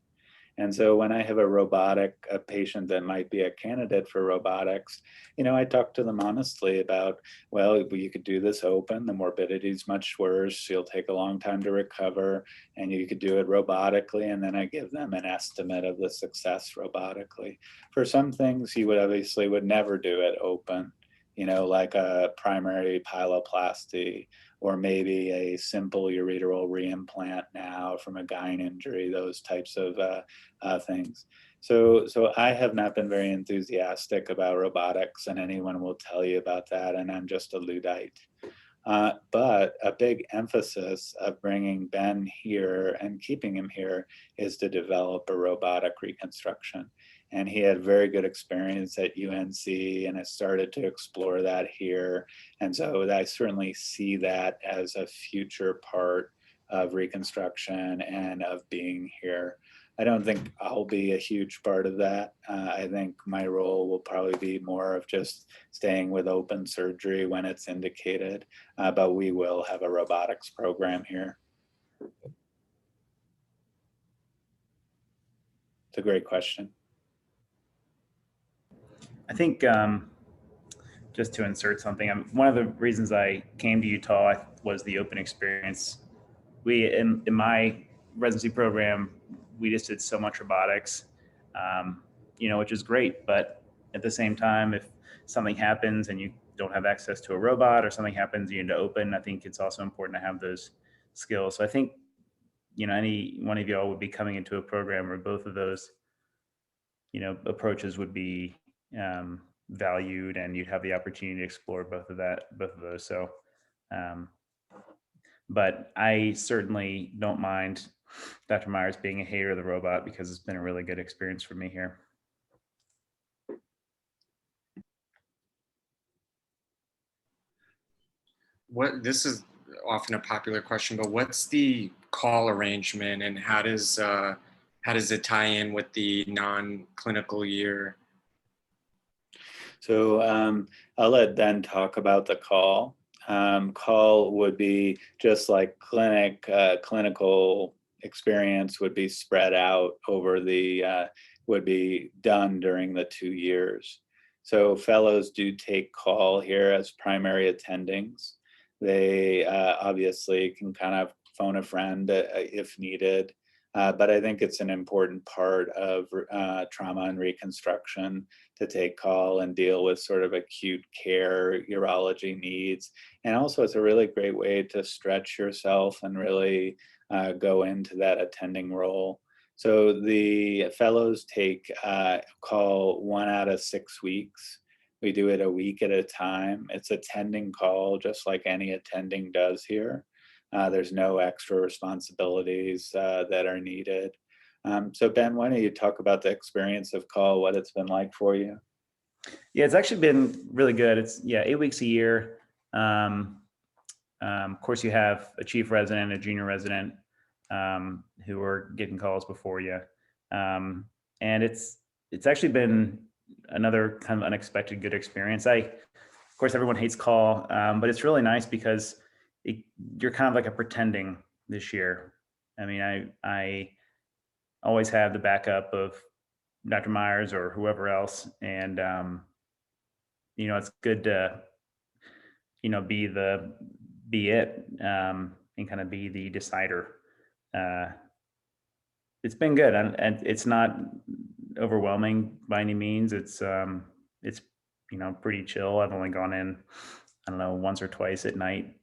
And so when I have a patient that might be a candidate for robotics, I talk to them honestly about, well, you could do this open, the morbidity is much worse, you'll take a long time to recover, and you could do it robotically, and then I give them an estimate of the success robotically. For some things, you would never do it open, like a primary pyeloplasty, or maybe a simple ureteral reimplant now from a gyne injury, those types of things. So I have not been very enthusiastic about robotics, and anyone will tell you about that, and I'm just a Luddite. But a big emphasis of bringing Ben here and keeping him here is to develop a robotic reconstruction. And he had very good experience at UNC and has started to explore that here. And so I certainly see that as a future part of reconstruction and of being here. I don't think I'll be a huge part of that. I think my role will probably be more of just staying with open surgery when it's indicated, but we will have a robotics program here. It's a great question. I think just to insert something, one of the reasons I came to Utah was the open experience. We, in my residency program, we just did so much robotics, which is great. But at the same time, if something happens and you don't have access to a robot, or something happens you need to open, I think it's also important to have those skills. So I think, any one of y'all would be coming into a program where both of those, approaches would be valued, and you'd have the opportunity to explore both of those. So, but I certainly don't mind Dr. Myers being a hater of the robot, because it's been a really good experience for me here. This is often a popular question, but what's the call arrangement, and how does it tie in with the non-clinical year? So I'll let Ben talk about the call. Call would be just like clinical experience would be spread out over would be done during the 2 years. So fellows do take call here as primary attendings. They obviously can kind of phone a friend if needed. But I think it's an important part of trauma and reconstruction to take call and deal with sort of acute care urology needs. And also it's a really great way to stretch yourself and really go into that attending role. So the fellows take call 1 out of 6 weeks. We do it a week at a time. It's attending call, just like any attending does here. There's no extra responsibilities that are needed. So Ben, why don't you talk about the experience of call, what it's been like for you? Yeah, it's actually been really good. It's 8 weeks a year. Of course, you have a chief resident, a junior resident, who are getting calls before you. And it's actually been another kind of unexpected good experience. Of course, everyone hates call, but it's really nice because you're kind of like a pretending this year. I mean, I always have the backup of Dr. Myers or whoever else. And, it's good to, be it, and kind of be the decider. It's been good, and it's not overwhelming by any means. It's pretty chill. I've only gone in, I don't know, once or twice at night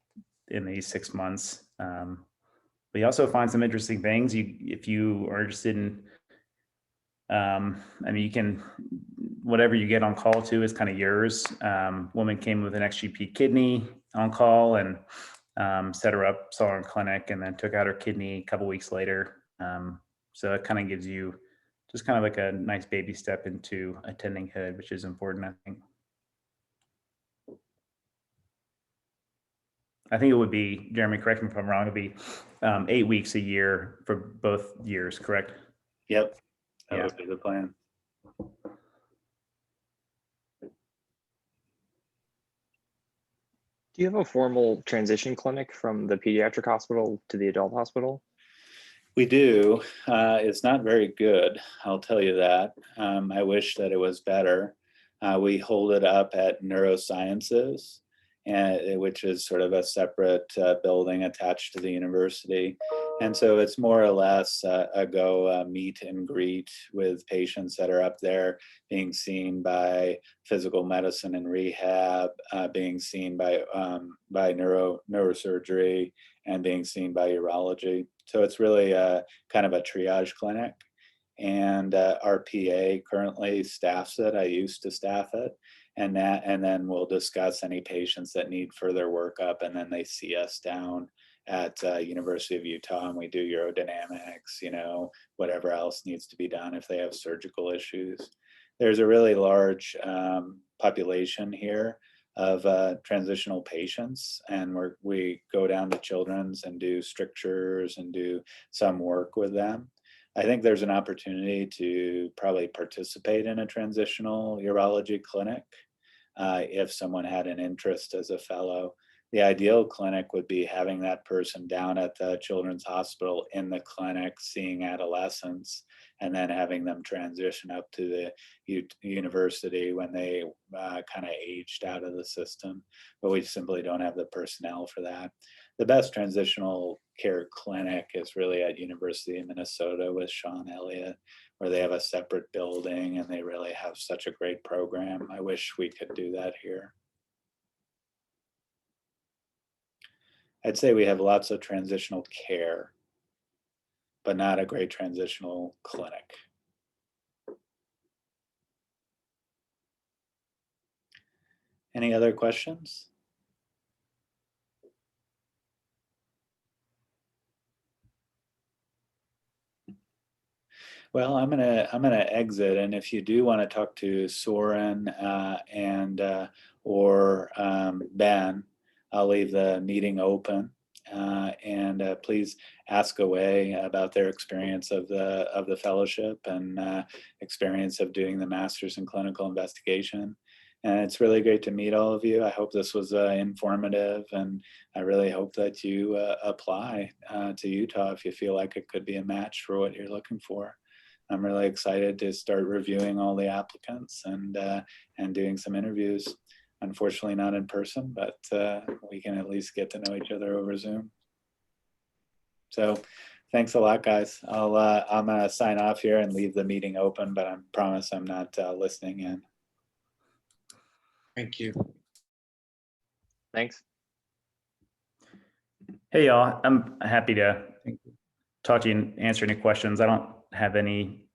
in these 6 months. But you also find some interesting things. If you are interested in, you can, whatever you get on call to is kind of yours. Woman came with an XGP kidney on call, and set her up, saw her in clinic, and then took out her kidney a couple weeks later. So it kind of gives you just kind of like a nice baby step into attending hood, which is important, I think. I think it would be, Jeremy, correct me if I'm wrong, it'd be 8 weeks a year for both years, correct? Yep, that Yeah. would be the plan. Do you have a formal transition clinic from the pediatric hospital to the adult hospital? We do. It's not very good, I'll tell you that. I wish that it was better. We hold it up at Neurosciences, which is sort of a separate building attached to the university. And so it's more or less a meet and greet with patients that are up there, being seen by physical medicine and rehab, being seen by neurosurgery, and being seen by urology. So it's really kind of a triage clinic. And our PA currently staffs it. I used to staff it. And then we'll discuss any patients that need further workup. And then they see us down at University of Utah, and we do urodynamics, whatever else needs to be done if they have surgical issues. There's a really large population here of transitional patients, and we go down to children's and do strictures and do some work with them. I think there's an opportunity to probably participate in a transitional urology clinic if someone had an interest as a fellow. The ideal clinic would be having that person down at the children's hospital in the clinic, seeing adolescents, and then having them transition up to the university when they kind of aged out of the system. But we simply don't have the personnel for that. The best transitional care clinic is really at University of Minnesota with Sean Elliott, where they have a separate building and they really have such a great program. I wish we could do that here. I'd say we have lots of transitional care, but not a great transitional clinic. Any other questions? Well, I'm gonna exit, and if you do want to talk to Soren or Ben, I'll leave the meeting open, and please ask away about their experience of the fellowship and experience of doing the master's in clinical investigation. And it's really great to meet all of you. I hope this was informative, and I really hope that you apply to Utah if you feel like it could be a match for what you're looking for. I'm really excited to start reviewing all the applicants and doing some interviews. Unfortunately, not in person, but we can at least get to know each other over Zoom. So thanks a lot, guys. I'm gonna sign off here and leave the meeting open, but I promise I'm not listening in. Thank you. Thanks. Hey, y'all. I'm happy to talk to you and answer any questions. I don't have any